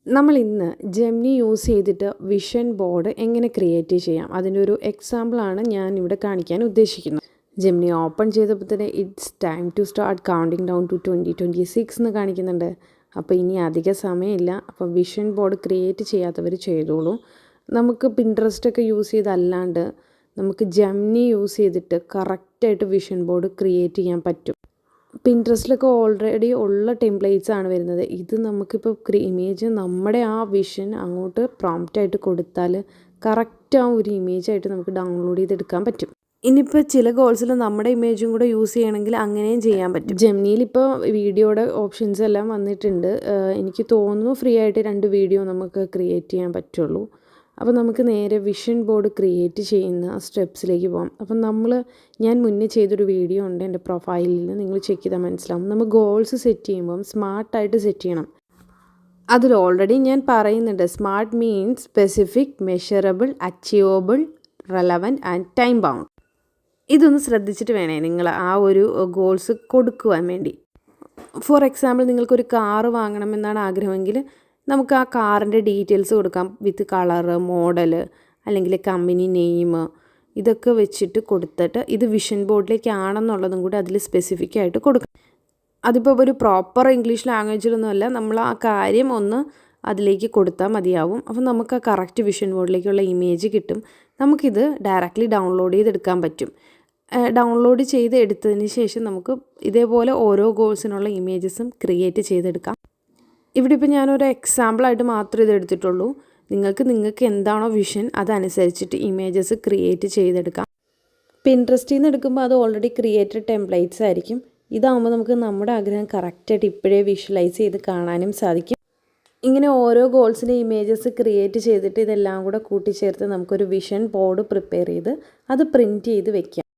നമ്മൾ ഇന്ന് Gemini use ചെയ്തിട്ട് വിഷൻ ബോർഡ് എങ്ങനെ ക്രിയേറ്റ് ചെയ്യാം അതിൻ്റെ ഒരു എക്സാമ്പിളാണ് ഞാൻ ഇവിടെ കാണിക്കാൻ ഉദ്ദേശിക്കുന്നത്. ജെമിനി ഓപ്പൺ ചെയ്തപ്പോൾ തന്നെ it's time to start counting down to 2026 എന്ന് കാണിക്കുന്നുണ്ട്. അപ്പോൾ ഇനി അധിക സമയമില്ല. അപ്പോൾ വിഷൻ ബോർഡ് ക്രിയേറ്റ് ചെയ്യാത്തവർ ചെയ്തോളൂ. നമുക്ക് പിൻട്രസ്റ്റൊക്കെ യൂസ് ചെയ്തല്ലാണ്ട് നമുക്ക് ജെമിനി യൂസ് ചെയ്തിട്ട് കറക്റ്റായിട്ട് വിഷൻ ബോർഡ് ക്രിയേറ്റ് ചെയ്യാൻ പറ്റും. പിൻട്രസ്റ്റിലൊക്കെ ഓൾറെഡി ഉള്ള ടെംപ്ലേറ്റ്സ് ആണ് വരുന്നത്. ഇത് നമുക്കിപ്പോൾ ഇമേജ് നമ്മുടെ ആ വിഷൻ അങ്ങോട്ട് പ്രോംപ്റ്റായിട്ട് കൊടുത്താൽ കറക്റ്റ് ആ ഒരു ഇമേജായിട്ട് നമുക്ക് ഡൗൺലോഡ് ചെയ്തെടുക്കാൻ പറ്റും. ഇനിയിപ്പോൾ ചില ഗോൾസിൽ നമ്മുടെ ഇമേജും കൂടെ യൂസ് ചെയ്യണമെങ്കിൽ അങ്ങനെയും ചെയ്യാൻ പറ്റും. ജെമിനിയിൽ ഇപ്പോൾ വീഡിയോയുടെ ഓപ്ഷൻസ് എല്ലാം വന്നിട്ടുണ്ട്. എനിക്ക് തോന്നുന്നു ഫ്രീ ആയിട്ട് 2 വീഡിയോ നമുക്ക് ക്രിയേറ്റ് ചെയ്യാൻ പറ്റുള്ളൂ. അപ്പോൾ നമുക്ക് നേരെ വിഷൻ ബോർഡ് ക്രിയേറ്റ് ചെയ്യുന്ന സ്റ്റെപ്സിലേക്ക് പോകാം. അപ്പം ഞാൻ മുന്നേ ചെയ്തൊരു വീഡിയോ ഉണ്ട് എൻ്റെ പ്രൊഫൈലിൽ, നിങ്ങൾ ചെക്ക് ചെയ്താൽ മനസ്സിലാവും. നമ്മൾ ഗോൾസ് സെറ്റ് ചെയ്യുമ്പം സ്മാർട്ടായിട്ട് സെറ്റ് ചെയ്യണം. അതിൽ ഓൾറെഡി ഞാൻ പറയുന്നുണ്ട്, smart means specific, measurable, achievable, relevant and time bound. ഇതൊന്ന് ശ്രദ്ധിച്ചിട്ട് വേണേ നിങ്ങൾ ആ ഒരു ഗോൾസ് കൊടുക്കുവാൻ വേണ്ടി. ഫോർ എക്സാമ്പിൾ, നിങ്ങൾക്കൊരു കാറ് വാങ്ങണമെന്നാണ് ആഗ്രഹമെങ്കിൽ നമുക്ക് ആ കാറിൻ്റെ ഡീറ്റെയിൽസ് കൊടുക്കാം, വിത്ത് കളറ്, മോഡല്, അല്ലെങ്കിൽ കമ്പനി നെയിം, ഇതൊക്കെ വെച്ചിട്ട് കൊടുത്തിട്ട് ഇത് വിഷൻ ബോർഡിലേക്കാണെന്നുള്ളതും കൂടി അതിൽ സ്പെസിഫിക് ആയിട്ട് കൊടുക്കാം. അതിപ്പോൾ ഒരു പ്രോപ്പർ ഇംഗ്ലീഷ് ലാംഗ്വേജിലൊന്നുമല്ല, നമ്മൾ ആ കാര്യം ഒന്ന് അതിലേക്ക് കൊടുത്താൽ മതിയാവും. അപ്പോൾ നമുക്ക് ആ കറക്റ്റ് വിഷൻ ബോർഡിലേക്കുള്ള ഇമേജ് കിട്ടും. നമുക്കിത് ഡയറക്റ്റ്ലി ഡൗൺലോഡ് ചെയ്തെടുക്കാൻ പറ്റും. ഡൗൺലോഡ് ചെയ്ത് എടുത്തതിന് ശേഷം നമുക്ക് ഇതേപോലെ ഓരോ ഗോൾസിനുള്ള ഇമേജസും ക്രിയേറ്റ് ചെയ്തെടുക്കാം. ഇവിടെ ഇപ്പോൾ ഞാനൊരു എക്സാമ്പിളായിട്ട് മാത്രമേ ഇത് എടുത്തിട്ടുള്ളൂ. നിങ്ങൾക്ക് എന്താണോ വിഷൻ അതനുസരിച്ചിട്ട് ഇമേജസ് ക്രിയേറ്റ് ചെയ്തെടുക്കാം. പിൻട്രസ്റ്റിൽ നിന്ന് എടുക്കുമ്പോൾ അത് ഓൾറെഡി ക്രിയേറ്റഡ് ടെംപ്ലേറ്റ്സ് ആയിരിക്കും. ഇതാകുമ്പോൾ നമുക്ക് നമ്മുടെ ആഗ്രഹം കറക്റ്റായിട്ട് ഇപ്പോഴേ വിഷ്വലൈസ് ചെയ്ത് കാണാനും സാധിക്കും. ഇങ്ങനെ ഓരോ ഗോൾസിൻ്റെ ഇമേജസ് ക്രിയേറ്റ് ചെയ്തിട്ട് ഇതെല്ലാം കൂടെ കൂട്ടിച്ചേർത്ത് നമുക്കൊരു വിഷൻ ബോർഡ് പ്രിപ്പയർ ചെയ്ത് അത് പ്രിൻറ്റ് ചെയ്ത് വെക്കാം.